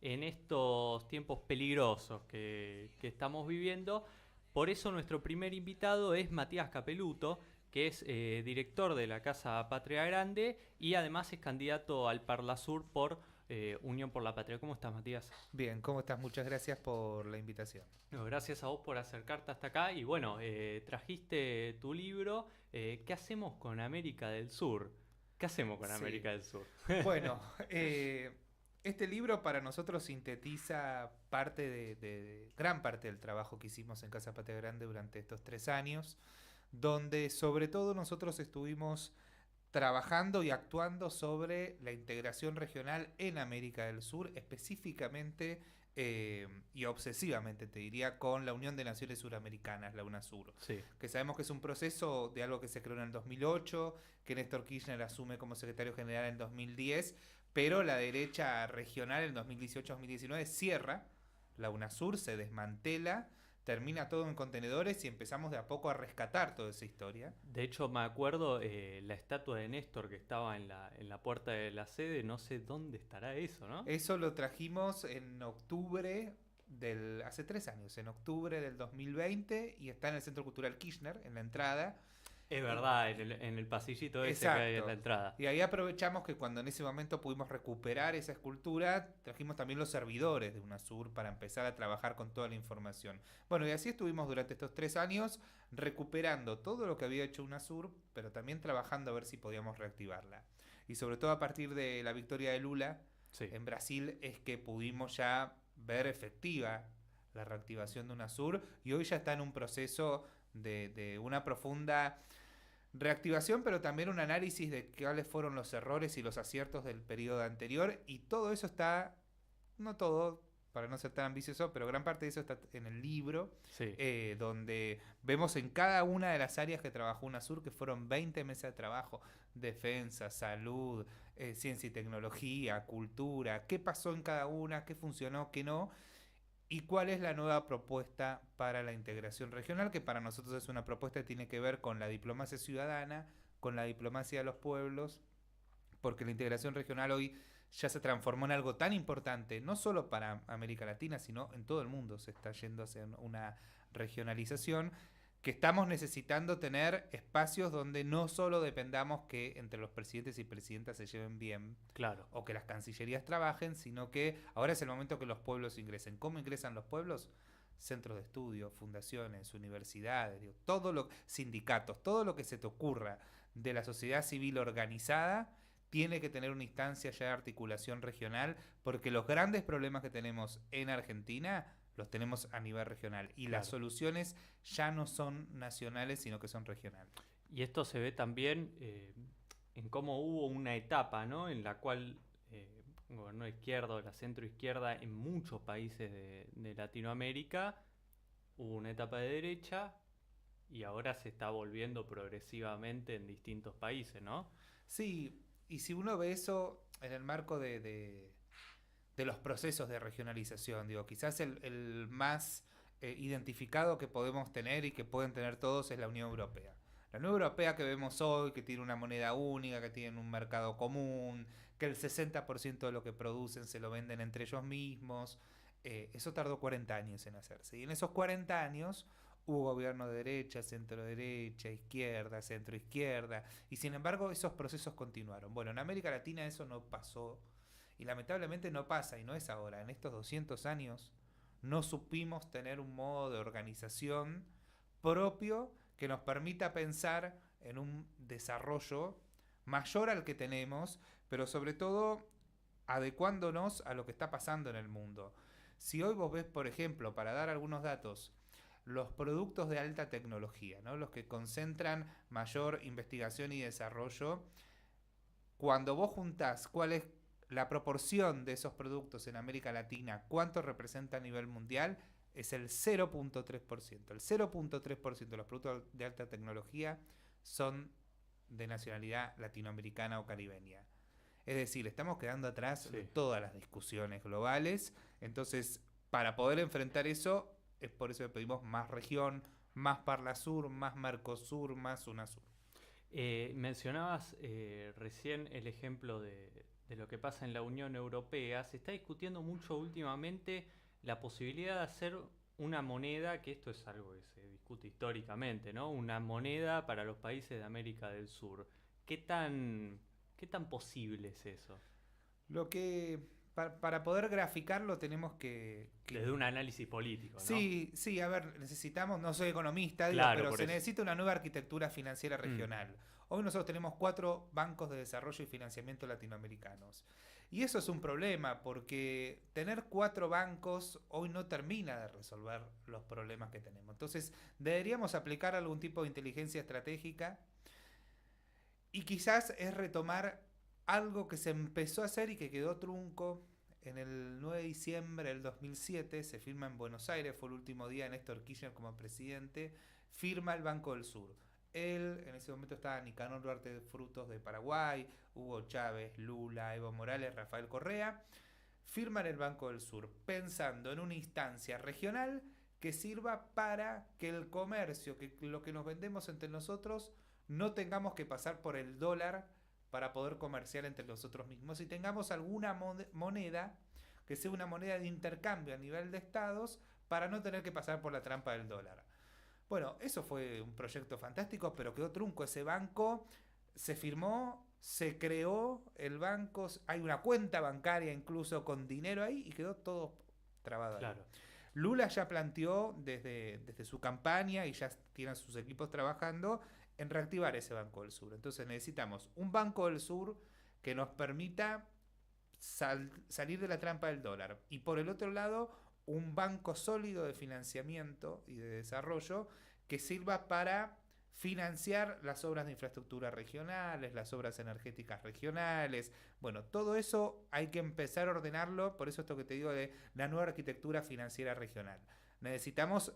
en estos tiempos peligrosos que estamos viviendo. Por eso nuestro primer invitado es Matías Capeluto, que es director de la Casa Patria Grande y además es candidato al Parlasur por Unión por la Patria. ¿Cómo estás, Matías? Bien, ¿cómo estás? Muchas gracias por la invitación. No, gracias a vos por acercarte hasta acá y bueno, trajiste tu libro. ¿Qué hacemos con América del Sur? ¿Qué hacemos con Sí. América del Sur? Bueno, este libro para nosotros sintetiza gran parte del trabajo que hicimos en Casa Patria Grande durante estos 3 años, donde sobre todo nosotros estuvimos trabajando y actuando sobre la integración regional en América del Sur, específicamente y obsesivamente, te diría, con la Unión de Naciones Suramericanas, la UNASUR, Sí. que sabemos que es un proceso de algo que se creó en el 2008, que Néstor Kirchner asume como secretario general en 2010, pero la derecha regional en 2018-2019 cierra la UNASUR, se desmantela, termina todo en contenedores y empezamos de a poco a rescatar toda esa historia. De hecho, me acuerdo la estatua de Néstor que estaba en la puerta de la sede, no sé dónde estará eso, ¿no? Eso lo trajimos en octubre hace 3 años, en octubre del 2020, y está en el Centro Cultural Kirchner, en la entrada. Es Y, verdad, y- en el pasillito ese que hay en la exacto. entrada. Y ahí aprovechamos que cuando en ese momento pudimos recuperar esa escultura, trajimos también los servidores de UNASUR para empezar a trabajar con toda la información. Bueno, y así estuvimos durante estos 3 años recuperando todo lo que había hecho UNASUR, pero también trabajando a ver si podíamos reactivarla. Y sobre todo a partir de la victoria de Lula Sí. en Brasil es que pudimos ya ver efectiva la reactivación de UNASUR, y hoy ya está en un proceso de una profunda reactivación, pero también un análisis de cuáles fueron los errores y los aciertos del periodo anterior, y todo eso está, no todo, para no ser tan ambicioso, pero gran parte de eso está en el libro, Sí. donde vemos en cada una de las áreas que trabajó UNASUR, que fueron 20 meses de trabajo: defensa, salud, ciencia y tecnología, cultura, qué pasó en cada una, qué funcionó, qué no, y cuál es la nueva propuesta para la integración regional, que para nosotros es una propuesta que tiene que ver con la diplomacia ciudadana, con la diplomacia de los pueblos, porque la integración regional hoy ya se transformó en algo tan importante, no solo para América Latina, sino en todo el mundo se está yendo hacia una regionalización, que estamos necesitando tener espacios donde no solo dependamos que entre los presidentes y presidentas se lleven bien Claro. o que las cancillerías trabajen, sino que ahora es el momento que los pueblos ingresen. ¿Cómo ingresan los pueblos? Centros de estudio, fundaciones, universidades, digo, sindicatos, todo lo que se te ocurra de la sociedad civil organizada tiene que tener una instancia ya de articulación regional, porque los grandes problemas que tenemos en Argentina los tenemos a nivel regional, y las Claro. soluciones ya no son nacionales, sino que son regionales. Y esto se ve también en cómo hubo una etapa, ¿no? En la cual gobernó izquierda o la centro izquierda en muchos países de Latinoamérica, hubo una etapa de derecha y ahora se está volviendo progresivamente en distintos países, ¿no? Sí, y si uno ve eso en el marco de los procesos de regionalización, digo, quizás el más identificado que podemos tener y que pueden tener todos es la Unión Europea. La Unión Europea que vemos hoy, que tiene una moneda única, que tiene un mercado común, que el 60% de lo que producen se lo venden entre ellos mismos, eso tardó 40 años en hacerse. Y en esos 40 años hubo gobierno de derecha, centro derecha, izquierda, centro izquierda, y sin embargo esos procesos continuaron. Bueno, en América Latina eso no pasó, y lamentablemente no pasa, y no es ahora. En estos 200 años no supimos tener un modo de organización propio que nos permita pensar en un desarrollo mayor al que tenemos, pero sobre todo adecuándonos a lo que está pasando en el mundo. Si hoy vos ves, por ejemplo, para dar algunos datos, los productos de alta tecnología, ¿no? Los que concentran mayor investigación y desarrollo, cuando vos juntás cuál es la proporción de esos productos en América Latina, cuánto representa a nivel mundial, es el 0.3%. El 0.3% de los productos de alta tecnología son de nacionalidad latinoamericana o caribeña. Es decir, estamos quedando atrás de Sí. todas las discusiones globales. Entonces, para poder enfrentar eso, es por eso que pedimos más región, más Parlasur, más Mercosur, más UNASUR. Mencionabas recién el ejemplo de lo que pasa en la Unión Europea, se está discutiendo mucho últimamente la posibilidad de hacer una moneda, que esto es algo que se discute históricamente, ¿no? Una moneda para los países de América del Sur. ¿Qué tan, qué tan posible es eso? Lo que, para poder graficarlo tenemos Desde un análisis político, ¿no? Sí, sí, a ver, necesitamos, no soy economista, digo, Claro, pero por se eso. necesita una nueva arquitectura financiera Mm, regional. Hoy nosotros tenemos 4 bancos de desarrollo y financiamiento latinoamericanos. Y eso es un problema porque tener 4 bancos hoy no termina de resolver los problemas que tenemos. Entonces, deberíamos aplicar algún tipo de inteligencia estratégica y quizás es retomar algo que se empezó a hacer y que quedó trunco en el 9 de diciembre del 2007, se firma en Buenos Aires, fue el último día de Néstor Kirchner como presidente, firma el Banco del Sur. Él, en ese momento estaba Nicanor Duarte Frutos de Paraguay, Hugo Chávez, Lula, Evo Morales, Rafael Correa, firman el Banco del Sur, pensando en una instancia regional que sirva para que el comercio, que lo que nos vendemos entre nosotros, no tengamos que pasar por el dólar para poder comerciar entre nosotros mismos y tengamos alguna moneda que sea una moneda de intercambio a nivel de estados para no tener que pasar por la trampa del dólar. Bueno, eso fue un proyecto fantástico, pero quedó trunco ese banco, se firmó, se creó el banco, hay una cuenta bancaria incluso con dinero ahí y quedó todo trabado ahí. claro. Lula ya planteó desde su campaña y ya tienen sus equipos trabajando en reactivar ese Banco del Sur. Entonces necesitamos un Banco del Sur que nos permita salir de la trampa del dólar. Y por el otro lado, un banco sólido de financiamiento y de desarrollo que sirva para financiar las obras de infraestructura regionales, las obras energéticas regionales. Bueno, todo eso hay que empezar a ordenarlo, por eso esto que te digo de la nueva arquitectura financiera regional. Necesitamos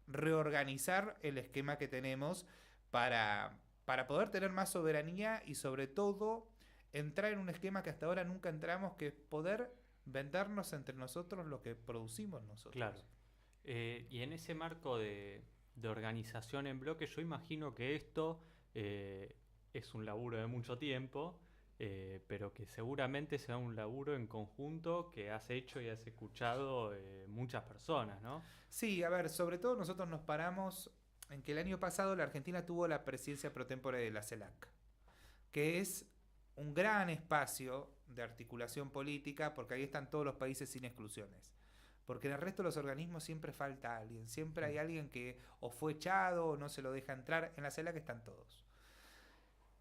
reorganizar el esquema que tenemos para poder tener más soberanía y sobre todo entrar en un esquema que hasta ahora nunca entramos, que es poder vendernos entre nosotros lo que producimos Claro. nosotros. Y en ese marco de organización en bloque, yo imagino que esto es un laburo de mucho tiempo, pero que seguramente sea un laburo en conjunto que has hecho y has escuchado muchas personas, ¿no? Sí, a ver, sobre todo nosotros nos paramos en que el año pasado la Argentina tuvo la presidencia pro tempore de la CELAC, que es un gran espacio de articulación política porque ahí están todos los países sin exclusiones. Porque en el resto de los organismos siempre falta alguien, siempre hay Mm. alguien que o fue echado o no se lo deja entrar. En la CELAC están todos.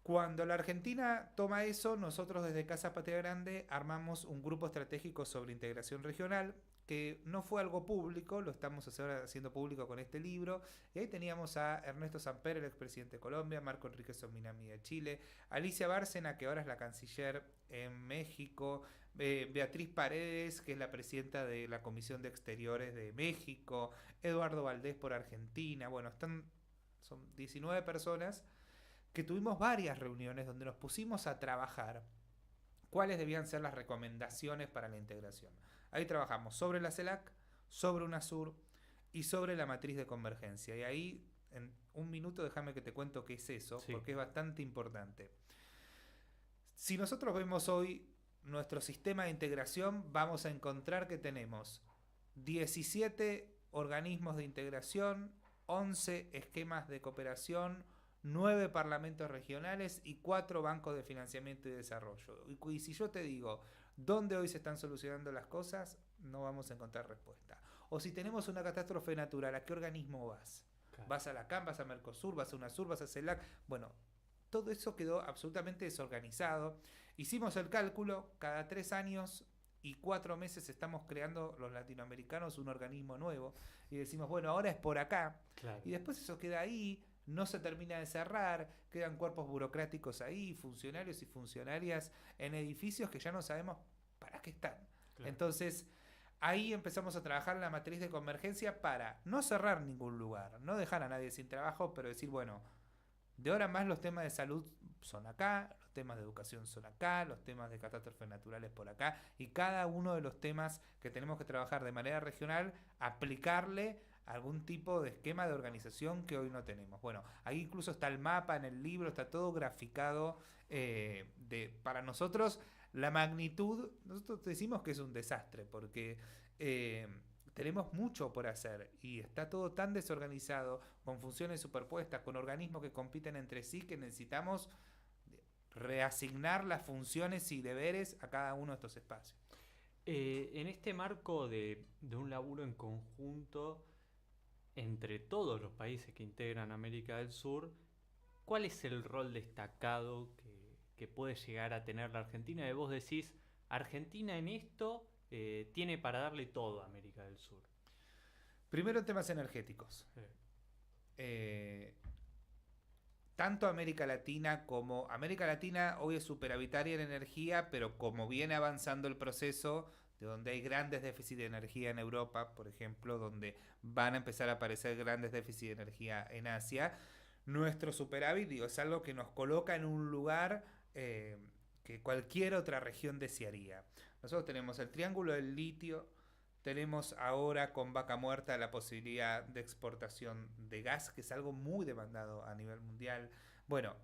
Cuando la Argentina toma eso, nosotros desde Casa Patria Grande armamos un grupo estratégico sobre integración regional, que no fue algo público, lo estamos ahora haciendo público con este libro. Y ahí teníamos a Ernesto Samper, el expresidente de Colombia, Marco Enrique Sominami de Chile, Alicia Bárcena, que ahora es la canciller en México, Beatriz Paredes, que es la presidenta de la Comisión de Exteriores de México, Eduardo Valdés por Argentina. Bueno, son 19 personas que tuvimos varias reuniones donde nos pusimos a trabajar cuáles debían ser las recomendaciones para la integración. Ahí trabajamos sobre la CELAC, sobre UNASUR y sobre la matriz de convergencia. Y ahí, en un minuto, déjame que te cuento qué es eso, Sí, porque es bastante importante. Si nosotros vemos hoy nuestro sistema de integración, vamos a encontrar que tenemos 17 organismos de integración, 11 esquemas de cooperación, 9 parlamentos regionales y 4 bancos de financiamiento y desarrollo. Y si yo te digo dónde hoy se están solucionando las cosas, no vamos a encontrar respuesta. O si tenemos una catástrofe natural, ¿a qué organismo vas? claro. ¿Vas a la CAM, vas a Mercosur, vas a UNASUR, vas a CELAC? Bueno, todo eso quedó absolutamente desorganizado. Hicimos el cálculo, cada 3 años y 4 meses estamos creando los latinoamericanos un organismo nuevo y decimos, bueno, ahora es por acá. Claro, Y después eso queda ahí, no se termina de cerrar, quedan cuerpos burocráticos ahí, funcionarios y funcionarias en edificios que ya no sabemos para qué están. claro. Entonces, ahí empezamos a trabajar en la matriz de convergencia para no cerrar ningún lugar, no dejar a nadie sin trabajo, pero decir, bueno, de ahora en más los temas de salud son acá, los temas de educación son acá, los temas de catástrofes naturales por acá, y cada uno de los temas que tenemos que trabajar de manera regional, aplicarle algún tipo de esquema de organización que hoy no tenemos. Bueno, ahí incluso está el mapa en el libro, está todo graficado. Para nosotros La magnitud, nosotros decimos que es un desastre, porque tenemos mucho por hacer y está todo tan desorganizado, con funciones superpuestas, con organismos que compiten entre sí, que necesitamos reasignar las funciones y deberes a cada uno de estos espacios. En este marco de un laburo en conjunto entre todos los países que integran América del Sur, ¿cuál es el rol destacado que puede llegar a tener la Argentina? Y vos decís, Argentina en esto tiene para darle todo a América del Sur. Primero, temas energéticos. Eh, Tanto América Latina como América Latina hoy es superavitaria en energía, pero como viene avanzando el proceso, de donde hay grandes déficits de energía en Europa, por ejemplo, donde van a empezar a aparecer grandes déficits de energía en Asia, nuestro superávit, digo, es algo que nos coloca en un lugar que cualquier otra región desearía. Nosotros tenemos el triángulo del litio, tenemos ahora con Vaca Muerta la posibilidad de exportación de gas, que es algo muy demandado a nivel mundial. Bueno,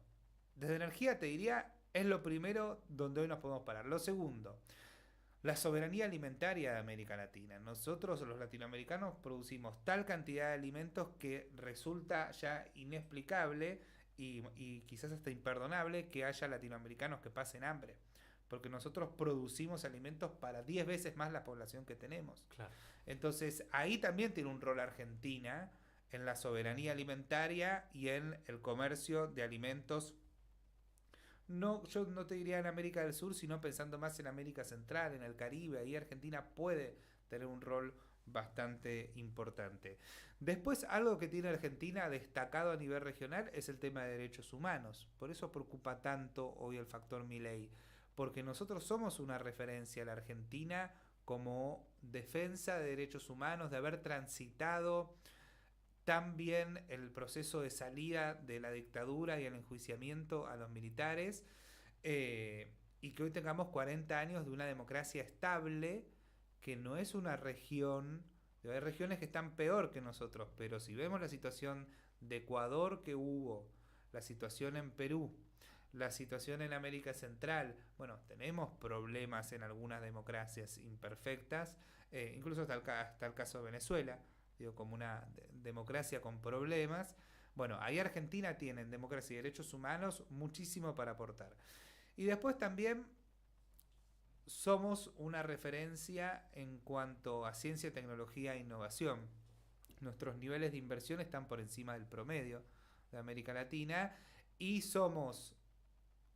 desde energía te diría, es lo primero donde hoy nos podemos parar. Lo segundo, la soberanía alimentaria de América Latina. Nosotros, los latinoamericanos, producimos tal cantidad de alimentos que resulta ya inexplicable y quizás hasta imperdonable que haya latinoamericanos que pasen hambre. Porque nosotros producimos alimentos para 10 veces más la población que tenemos. Claro. Entonces, ahí también tiene un rol Argentina en la soberanía alimentaria y en el comercio de alimentos. No, yo no te diría en América del Sur, sino pensando más en América Central, en el Caribe. Ahí Argentina puede tener un rol bastante importante. Después, algo que tiene Argentina destacado a nivel regional es el tema de derechos humanos. Por eso preocupa tanto hoy el factor Milei, porque nosotros somos una referencia a la Argentina como defensa de derechos humanos, de haber transitado también el proceso de salida de la dictadura y el enjuiciamiento a los militares, y que hoy tengamos 40 años de una democracia estable, que no es una región, hay regiones que están peor que nosotros, pero si vemos la situación de Ecuador que hubo, la situación en Perú, la situación en América Central, bueno, tenemos problemas en algunas democracias imperfectas, incluso hasta el caso de Venezuela, digo, como una democracia con problemas. Bueno, ahí Argentina tiene en democracia y derechos humanos muchísimo para aportar. Y después también somos una referencia en cuanto a ciencia, tecnología e innovación. Nuestros niveles de inversión están por encima del promedio de América Latina y somos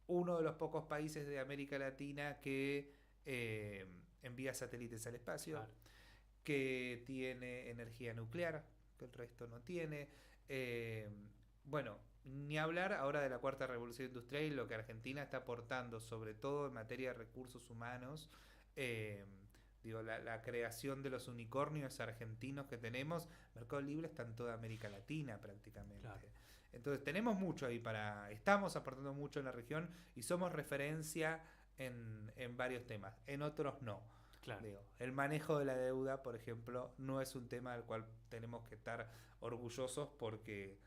uno de los pocos países de América Latina que envía satélites al espacio, claro, que tiene energía nuclear, que el resto no tiene. Bueno, ni hablar ahora de la cuarta revolución industrial y lo que Argentina está aportando, sobre todo en materia de recursos humanos. Digo, la creación de los unicornios argentinos que tenemos, Mercado Libre está en toda América Latina prácticamente. Claro. Entonces tenemos mucho ahí estamos aportando mucho en la región y somos referencia en varios temas, en otros no. Claro. Digo, el manejo de la deuda, por ejemplo, no es un tema del cual tenemos que estar orgullosos porque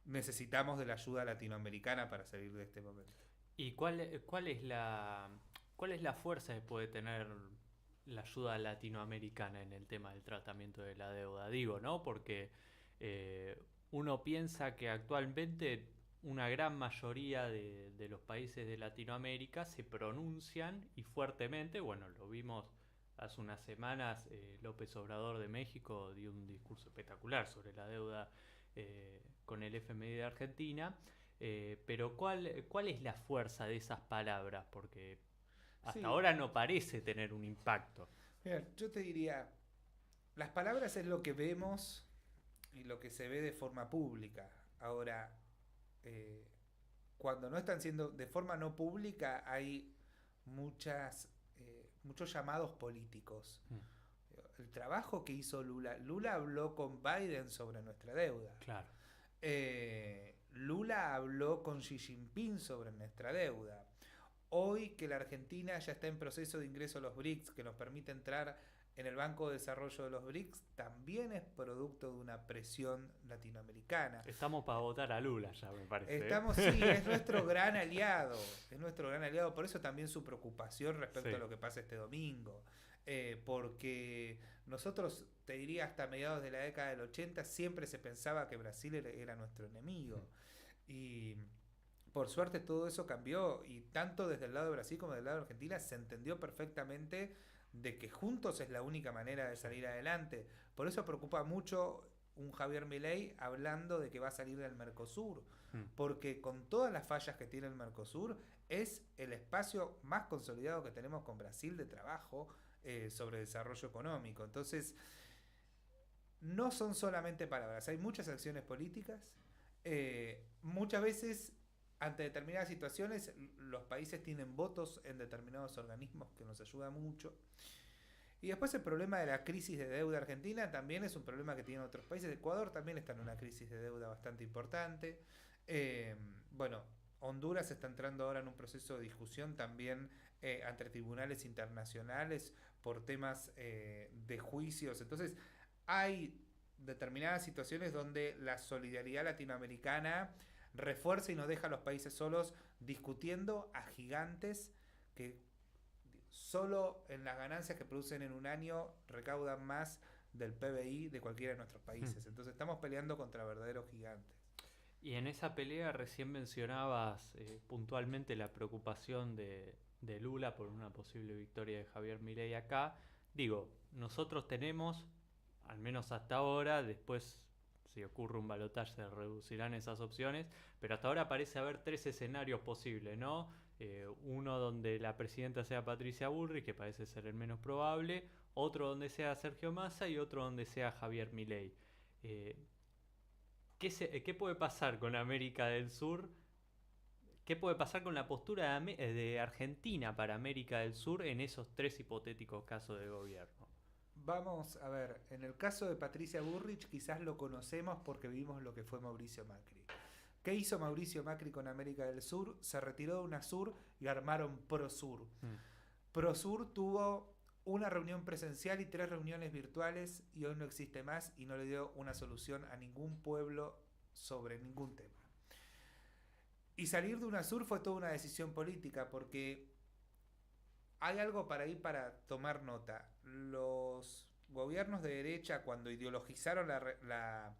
necesitamos de la ayuda latinoamericana para salir de este momento. ¿Y cuál es la fuerza que puede tener la ayuda latinoamericana en el tema del tratamiento de la deuda? Digo, ¿no? Porque uno piensa que actualmente una gran mayoría de los países de Latinoamérica se pronuncian y fuertemente, bueno, lo vimos hace unas semanas, López Obrador de México dio un discurso espectacular sobre la deuda con el FMI de Argentina, pero ¿cuál es la fuerza de esas palabras? Porque hasta ahora no parece tener un impacto. Mira, yo te diría, las palabras es lo que vemos y lo que se ve de forma pública. Ahora, cuando no están siendo de forma no pública, hay muchos llamados políticos. El trabajo que hizo Lula habló con Biden sobre nuestra deuda. Claro. Lula habló con Xi Jinping sobre nuestra deuda. Hoy que la Argentina ya está en proceso de ingreso a los BRICS, que nos permite entrar en el Banco de Desarrollo de los BRICS también es producto de una presión latinoamericana. Estamos para votar a Lula ya, me parece. Estamos, sí, es nuestro gran aliado, por eso también su preocupación respecto Sí. a lo que pasa este domingo. Porque nosotros, te diría, hasta mediados de la década del 80 siempre se pensaba que Brasil era nuestro enemigo. Y por suerte todo eso cambió, y tanto desde el lado de Brasil como del lado de Argentina se entendió perfectamente de que juntos es la única manera de salir adelante. Por eso preocupa mucho un Javier Milei hablando de que va a salir del Mercosur, Mm. porque con todas las fallas que tiene el Mercosur es el espacio más consolidado que tenemos con Brasil de trabajo sobre desarrollo económico. Entonces, no son solamente palabras, hay muchas acciones políticas. Muchas veces, ante determinadas situaciones, los países tienen votos en determinados organismos que nos ayuda mucho. Y después el problema de la crisis de deuda argentina también es un problema que tienen otros países. Ecuador también está en una crisis de deuda bastante importante. Bueno, Honduras está entrando ahora en un proceso de discusión también ante tribunales internacionales por temas de juicios. Entonces, hay determinadas situaciones donde la solidaridad latinoamericana refuerza y no deja a los países solos discutiendo a gigantes que solo en las ganancias que producen en un año recaudan más del PBI de cualquiera de nuestros países. Entonces estamos peleando contra verdaderos gigantes. Y en esa pelea recién mencionabas puntualmente la preocupación de Lula por una posible victoria de Javier Milei acá. Digo, nosotros tenemos, al menos hasta ahora, después si ocurre un balotaje se reducirán esas opciones, pero hasta ahora parece haber tres escenarios posibles, ¿no? Uno donde la presidenta sea Patricia Bullrich, que parece ser el menos probable, otro donde sea Sergio Massa y otro donde sea Javier Milei. Eh, ¿Qué puede pasar con América del Sur? ¿Qué puede pasar con la postura de Argentina para América del Sur en esos tres hipotéticos casos de gobierno? Vamos a ver, en el caso de Patricia Bullrich quizás lo conocemos porque vimos lo que fue Mauricio Macri. ¿Qué hizo Mauricio Macri con América del Sur? Se retiró de UNASUR y armaron PROSUR. PROSUR tuvo una reunión presencial y 3 reuniones virtuales y hoy no existe más y no le dio una solución a ningún pueblo sobre ningún tema. Y salir de UNASUR fue toda una decisión política porque hay algo para tomar nota. Los gobiernos de derecha, cuando ideologizaron la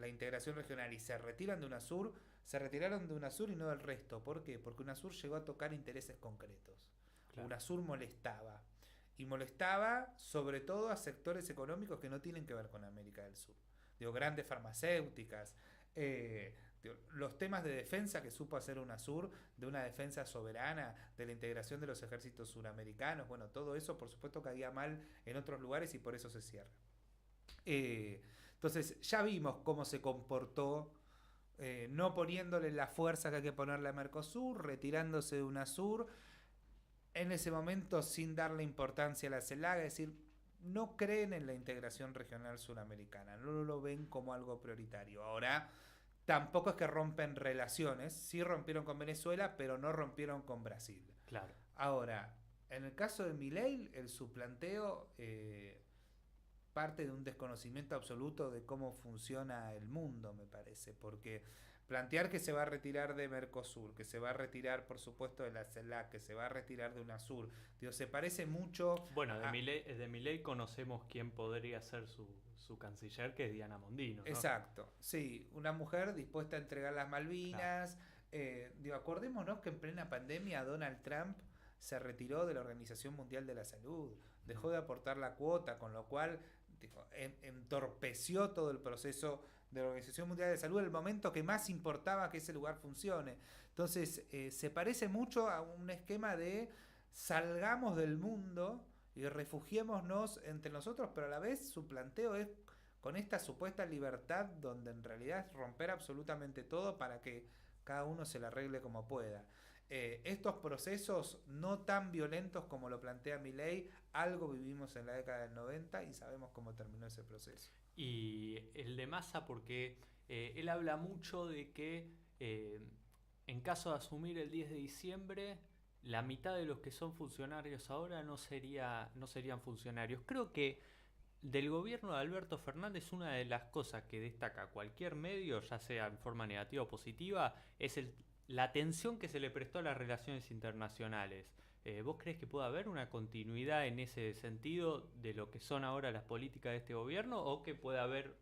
integración regional y se retiran de UNASUR, se retiraron de UNASUR y no del resto. ¿Por qué? Porque UNASUR llegó a tocar intereses concretos. Claro. UNASUR molestaba. Y molestaba sobre todo a sectores económicos que no tienen que ver con América del Sur. Digo, grandes farmacéuticas, los temas de defensa que supo hacer UNASUR, de una defensa soberana, de la integración de los ejércitos suramericanos, bueno, todo eso por supuesto caía mal en otros lugares y por eso se cierra. Entonces ya vimos cómo se comportó, no poniéndole la fuerza que hay que ponerle a Mercosur, retirándose de UNASUR, en ese momento sin darle importancia a la CELAC, es decir, no creen en la integración regional suramericana, no lo ven como algo prioritario. Ahora, tampoco es que rompen relaciones, sí rompieron con Venezuela, pero no rompieron con Brasil. Claro. Ahora, en el caso de Milei, su planteo parte de un desconocimiento absoluto de cómo funciona el mundo, me parece, porque plantear que se va a retirar de Mercosur, que se va a retirar, por supuesto, de la CELAC, que se va a retirar de UNASUR, digo, se parece mucho... Bueno, de Milei conocemos quién podría ser su canciller, que es Diana Mondino, ¿no? Exacto, sí, una mujer dispuesta a entregar las Malvinas. Claro. Acordémonos que en plena pandemia Donald Trump se retiró de la Organización Mundial de la Salud, dejó de aportar la cuota, con lo cual entorpeció todo el proceso de la Organización Mundial de la Salud en el momento que más importaba que ese lugar funcione. Entonces, se parece mucho a un esquema de salgamos del mundo y refugiémonos entre nosotros, pero a la vez su planteo es con esta supuesta libertad donde en realidad es romper absolutamente todo para que cada uno se la arregle como pueda. Estos procesos no tan violentos como lo plantea Milei, algo vivimos en la década del 90 y sabemos cómo terminó ese proceso. Y el de Massa, porque él habla mucho de que en caso de asumir el 10 de diciembre, la mitad de los que son funcionarios ahora no serían funcionarios. Creo que del gobierno de Alberto Fernández una de las cosas que destaca cualquier medio, ya sea en forma negativa o positiva, es la atención que se le prestó a las relaciones internacionales. ¿Vos crees que puede haber una continuidad en ese sentido de lo que son ahora las políticas de este gobierno o que puede haber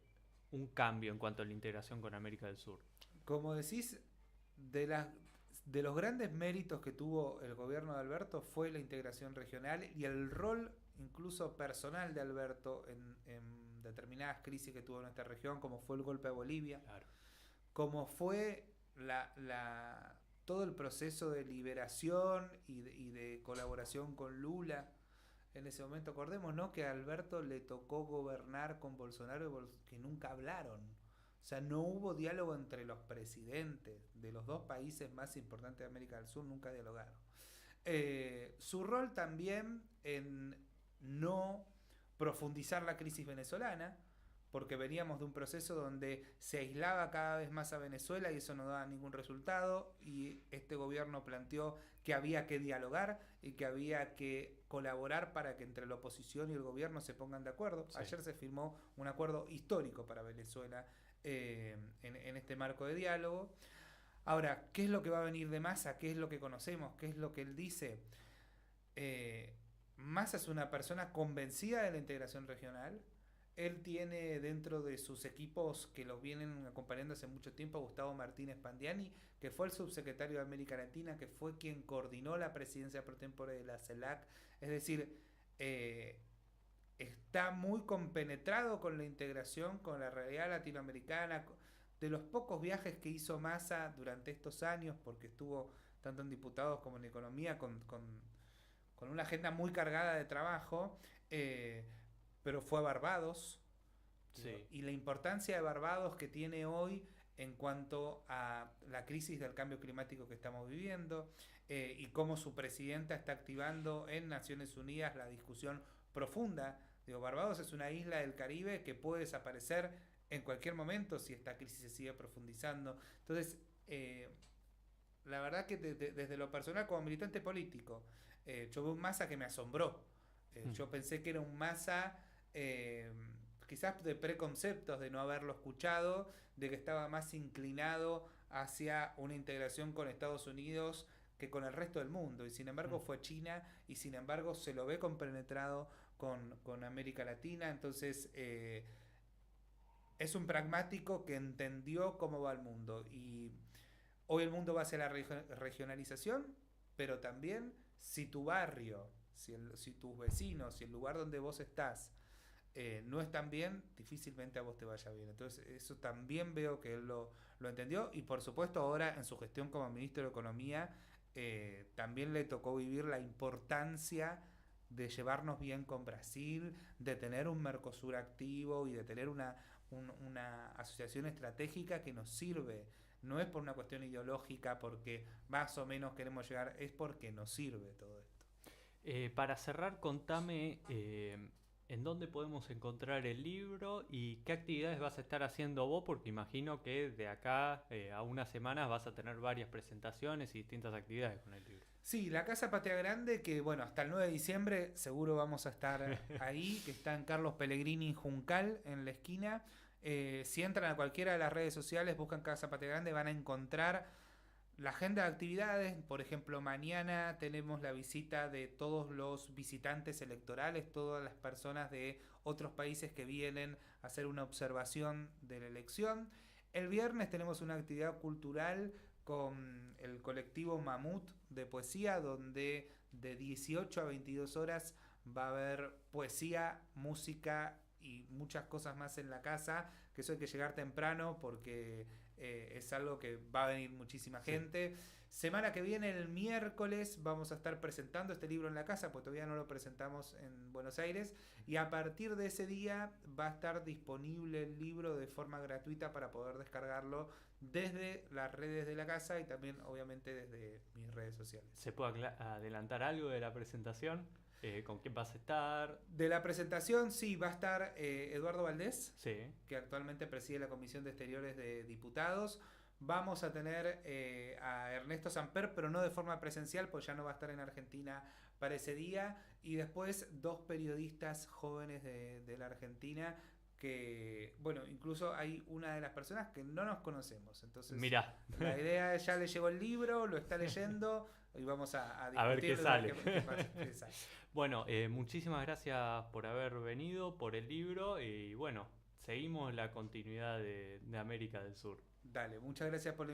un cambio en cuanto a la integración con América del Sur? Como decís, de las de los grandes méritos que tuvo el gobierno de Alberto fue la integración regional y el rol incluso personal de Alberto en determinadas crisis que tuvo en nuestra región, como fue el golpe a Bolivia, Claro. como fue todo el proceso de liberación y de colaboración con Lula. En ese momento, acordemos, ¿no?, que a Alberto le tocó gobernar con Bolsonaro, que nunca hablaron. O sea, no hubo diálogo entre los presidentes de los dos países más importantes de América del Sur, nunca dialogaron. Su rol también en no profundizar la crisis venezolana, porque veníamos de un proceso donde se aislaba cada vez más a Venezuela y eso no daba ningún resultado, y este gobierno planteó que había que dialogar y que había que colaborar para que entre la oposición y el gobierno se pongan de acuerdo. Sí. Ayer se firmó un acuerdo histórico para Venezuela en este marco de diálogo. Ahora, ¿qué es lo que va a venir de Massa? ¿Qué es lo que conocemos? ¿Qué es lo que él dice? Massa es una persona convencida de la integración regional. Él tiene dentro de sus equipos que los vienen acompañando hace mucho tiempo a Gustavo Martínez Pandiani, que fue el subsecretario de América Latina, que fue quien coordinó la presidencia pro tempore de la CELAC. Es decir, está muy compenetrado con la integración, con la realidad latinoamericana. De los pocos viajes que hizo Massa durante estos años, porque estuvo tanto en diputados como en economía, con una agenda muy cargada de trabajo, pero fue a Barbados. Sí. Y la importancia de Barbados que tiene hoy en cuanto a la crisis del cambio climático que estamos viviendo, y cómo su presidenta está activando en Naciones Unidas la discusión profunda. Digo, Barbados es una isla del Caribe que puede desaparecer en cualquier momento si esta crisis se sigue profundizando. Entonces, la verdad que desde lo personal como militante político, yo veo un Massa que me asombró. Yo pensé que era un Massa quizás de preconceptos, de no haberlo escuchado, de que estaba más inclinado hacia una integración con Estados Unidos que con el resto del mundo, y sin embargo fue China, y sin embargo se lo ve compenetrado con América Latina. Entonces es un pragmático que entendió cómo va el mundo, y hoy el mundo va hacia la regionalización, pero también si tu barrio, si tus vecinos, si el lugar donde vos estás no están bien, difícilmente a vos te vaya bien. Entonces eso también veo que él lo entendió, y por supuesto ahora en su gestión como ministro de Economía también le tocó vivir la importancia de llevarnos bien con Brasil, de tener un Mercosur activo y de tener una asociación estratégica que nos sirve. No es por una cuestión ideológica, porque más o menos queremos llegar, es porque nos sirve todo esto. Para cerrar, contame en dónde podemos encontrar el libro y qué actividades vas a estar haciendo vos, porque imagino que de acá a unas semanas vas a tener varias presentaciones y distintas actividades con el libro. Sí, la Casa Patria Grande, que bueno, hasta el 9 de diciembre seguro vamos a estar ahí, que está en Carlos Pellegrini Juncal, en la esquina. Si entran a cualquiera de las redes sociales, buscan Casa Patria Grande, van a encontrar la agenda de actividades. Por ejemplo, mañana tenemos la visita de todos los visitantes electorales, todas las personas de otros países que vienen a hacer una observación de la elección. El viernes tenemos una actividad cultural con el colectivo Mamut de poesía, donde de 18 a 22 horas va a haber poesía, música y muchas cosas más en la casa, que eso hay que llegar temprano porque es algo que va a venir muchísima gente. Sí. Semana que viene, el miércoles, vamos a estar presentando este libro en la casa, pues todavía no lo presentamos en Buenos Aires, y a partir de ese día va a estar disponible el libro de forma gratuita para poder descargarlo desde las redes de la casa y también obviamente desde mis redes sociales. ¿Se puede adelantar algo de la presentación? ¿Con quién vas a estar? De la presentación, sí, va a estar Eduardo Valdés, sí, que actualmente preside la Comisión de Exteriores de Diputados. vamos a tener a Ernesto Samper, pero no de forma presencial, pues ya no va a estar en Argentina para ese día. Y después 2 periodistas jóvenes de la Argentina que, bueno, incluso hay una de las personas que no nos conocemos. Entonces, Mirá, la idea es, ya le llegó el libro, lo está leyendo y vamos a a ver qué discutir sale. qué pasa. Exacto. Bueno, muchísimas gracias por haber venido, por el libro y bueno, seguimos la continuidad de América del Sur. Dale, muchas gracias por la